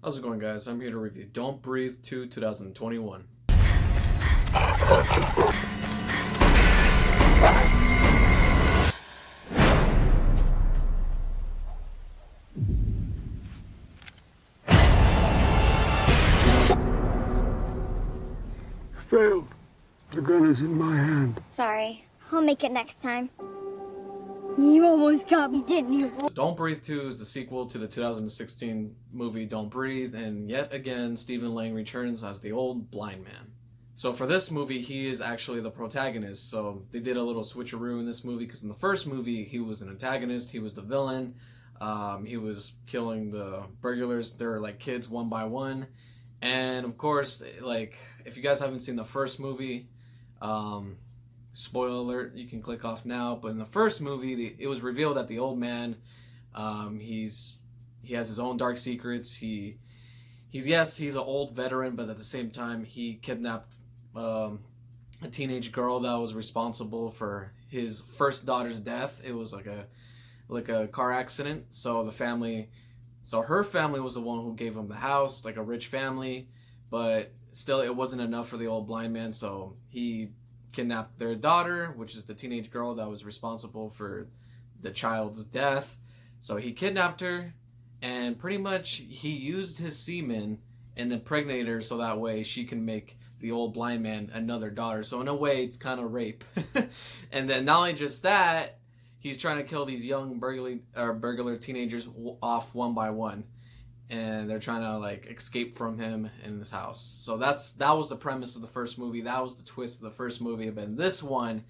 How's it going, guys? I'm here to review Don't Breathe 2 2021. Failed. The gun is in my hand. Sorry. I'll make it next time. You almost got me, didn't you? Don't Breathe 2 is the sequel to the 2016 movie Don't Breathe, and yet again, Stephen Lang returns as the old blind man. So for this movie, he is actually the protagonist, so they did a little switcheroo in this movie, because in the first movie, he was an antagonist, he was the villain, he was killing the burglars, they're like kids one by one, and of course, like, if you guys haven't seen the first movie, spoiler alert, you can click off now, but in the first movie, it was revealed that the old man, he has his own dark secrets. He's an old veteran, but at the same time, he kidnapped a teenage girl that was responsible for his first daughter's death. It was like a car accident. So her family was the one who gave him the house, like a rich family, but still it wasn't enough for the old blind man, so he kidnapped their daughter, which is the teenage girl that was responsible for the child's death. So he kidnapped her, and pretty much he used his semen and impregnated her so that way she can make the old blind man another daughter. So in a way, it's kind of rape. And then not only just that, he's trying to kill these young burglar teenagers off one by one, and they're trying to like escape from him in his house. So that was the premise of the first movie. That was the twist of the first movie. But in this one,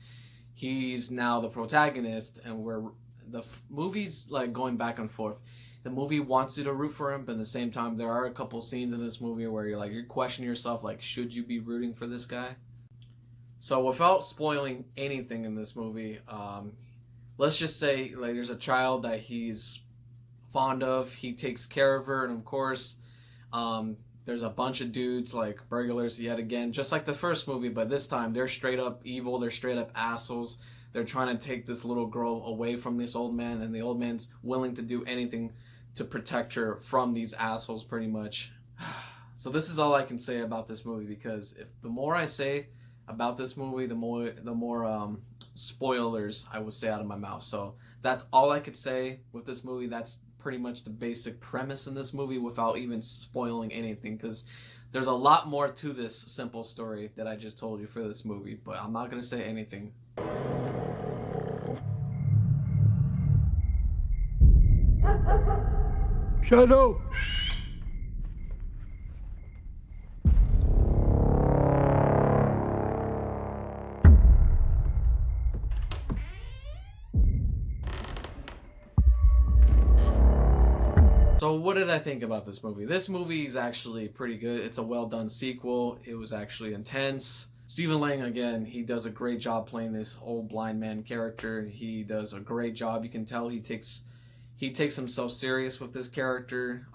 he's now the protagonist, and where the movie's like going back and forth. The movie wants you to root for him, but at the same time, there are a couple scenes in this movie where you're questioning yourself, like, should you be rooting for this guy? So without spoiling anything in this movie, let's just say like there's a child that he's fond of. He takes care of her, and of course, there's a bunch of dudes like burglars yet again, just like the first movie, but this time they're straight up evil. They're straight up assholes. They're trying to take this little girl away from this old man, and the old man's willing to do anything to protect her from these assholes, pretty much. So this is all I can say about this movie, because if the more I say about this movie, the more spoilers I will say out of my mouth. So that's all I could say with this movie. That's pretty much the basic premise in this movie without even spoiling anything, because there's a lot more to this simple story that I just told you for this movie, but I'm not going to say anything. Shadow! So what did I think about this movie? This movie is actually pretty good. It's a well done sequel. It was actually intense. Stephen Lang, again, he does a great job playing this old blind man character. He does a great job. You can tell he takes himself serious with this character.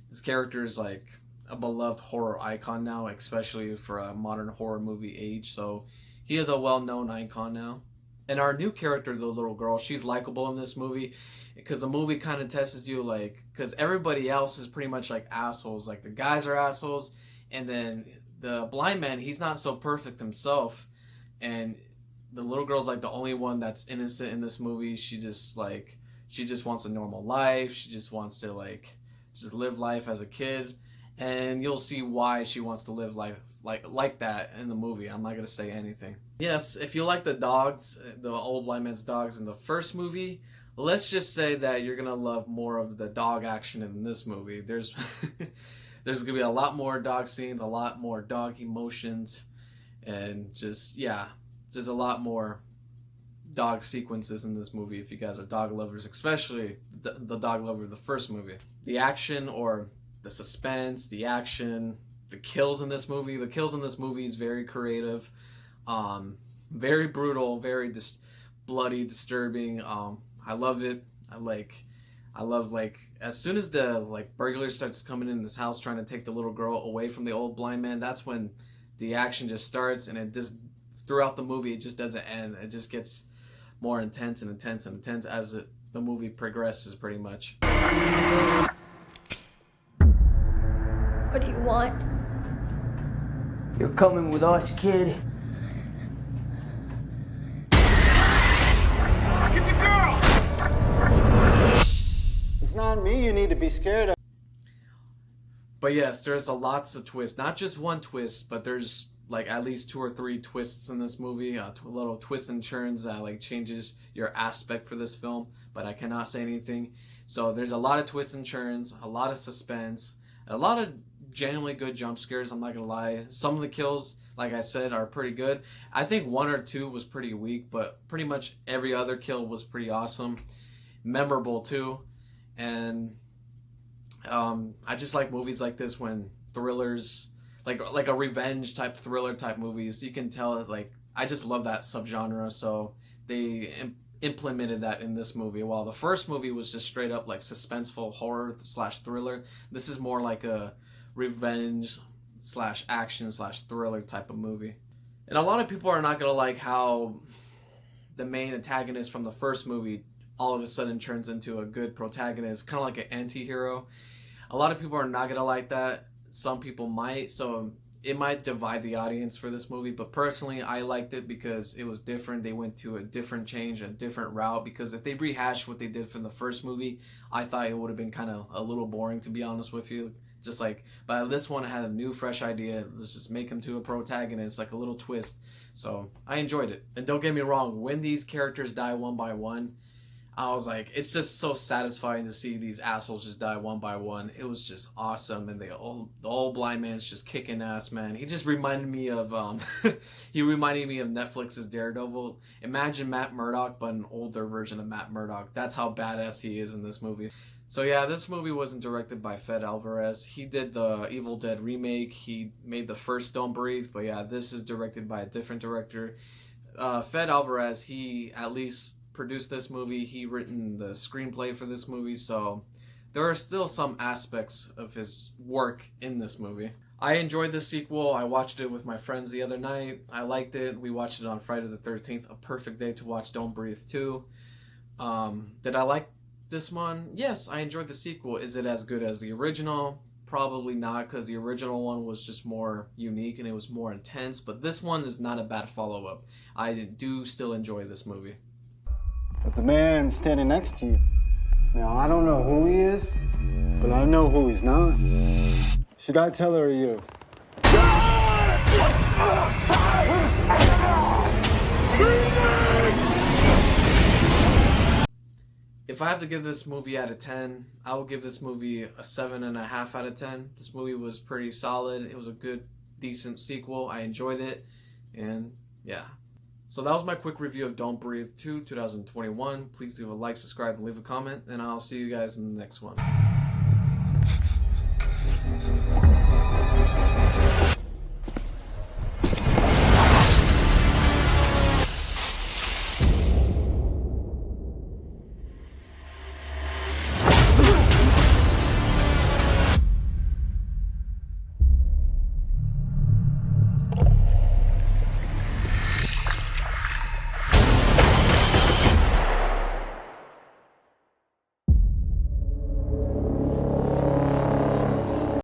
This character is like a beloved horror icon now, especially for a modern horror movie age. So he is a well-known icon now. And our new character, the little girl, she's likable in this movie, because the movie kind of tests you, like, because everybody else is pretty much like assholes. Like, the guys are assholes, and then the blind man, he's not so perfect himself, and the little girl's like the only one that's innocent in this movie. She just wants a normal life. She just wants to just live life as a kid, and you'll see why she wants to live life like that in the movie. I'm not gonna say anything. Yes, if you like the dogs, the old blind man's dogs in the first movie, let's just say that you're gonna love more of the dog action in this movie. There's gonna be a lot more dog scenes, a lot more dog emotions, and just there's a lot more dog sequences in this movie if you guys are dog lovers, especially the dog lover of the first movie. The action, or the suspense, the action, the kills in this movie. The kills in this movie is very creative, very brutal, very bloody, disturbing. I love it. I love as soon as the burglar starts coming in this house trying to take the little girl away from the old blind man, that's when the action just starts, and it just throughout the movie it just doesn't end. It just gets more intense and intense and intense as the movie progresses, pretty much. What do you want? You're coming with us, kid. Get the girl! It's not me you need to be scared of. But yes, there's lots of twists. Not just one twist, but there's like at least 2 or 3 twists in this movie. Little twists and turns that like changes your aspect for this film. But I cannot say anything. So there's a lot of twists and turns, a lot of suspense, a lot of genuinely good jump scares. I'm not gonna lie. Some of the kills, like I said, are pretty good. I think 1 or 2 was pretty weak, but pretty much every other kill was pretty awesome, memorable too, and I just like movies like this when thrillers, like a revenge type thriller type movies. You can tell like I just love that subgenre, so they implemented that in this movie. While the first movie was just straight up like suspenseful horror / thriller, this is more like a revenge / action / thriller type of movie. And a lot of people are not gonna like how the main antagonist from the first movie all of a sudden turns into a good protagonist, kind of like an anti-hero. A lot of people are not gonna like that. Some people might, so it might divide the audience for this movie. But personally, I liked it because it was different. They went to a different change, a different route. Because if they rehashed what they did from the first movie, I thought it would have been kind of a little boring, to be honest with you. Just like, but this one had a new, fresh idea. Let's just make him to a protagonist, like a little twist. So I enjoyed it. And don't get me wrong, when these characters die one by one, I was like, it's just so satisfying to see these assholes just die one by one. It was just awesome, and the old blind man's just kicking ass, man. He just reminded me of he reminded me of Netflix's Daredevil. Imagine Matt Murdock, but an older version of Matt Murdock. That's how badass he is in this movie. So yeah, this movie wasn't directed by Fede Alvarez. He did the Evil Dead remake. He made the first Don't Breathe, but yeah, this is directed by a different director. Fede Alvarez, he at least produced this movie. He written the screenplay for this movie, so there are still some aspects of his work in this movie. I enjoyed the sequel. I watched it with my friends the other night. I liked it. We watched it on Friday the 13th, a perfect day to watch Don't Breathe 2. Did I like this one? Yes, I enjoyed the sequel. Is it as good as the original? Probably not, because the original one was just more unique and it was more intense, but this one is not a bad follow-up. I do still enjoy this movie. But the man standing next to you, now I don't know who he is, but I know who he's not. Should I tell her or you? If I have to give this movie out of 10, I will give this movie a 7.5 out of 10. This movie was pretty solid. It was a good, decent sequel. I enjoyed it, and yeah. So that was my quick review of Don't Breathe 2, 2021. Please leave a like, subscribe, and leave a comment, and I'll see you guys in the next one.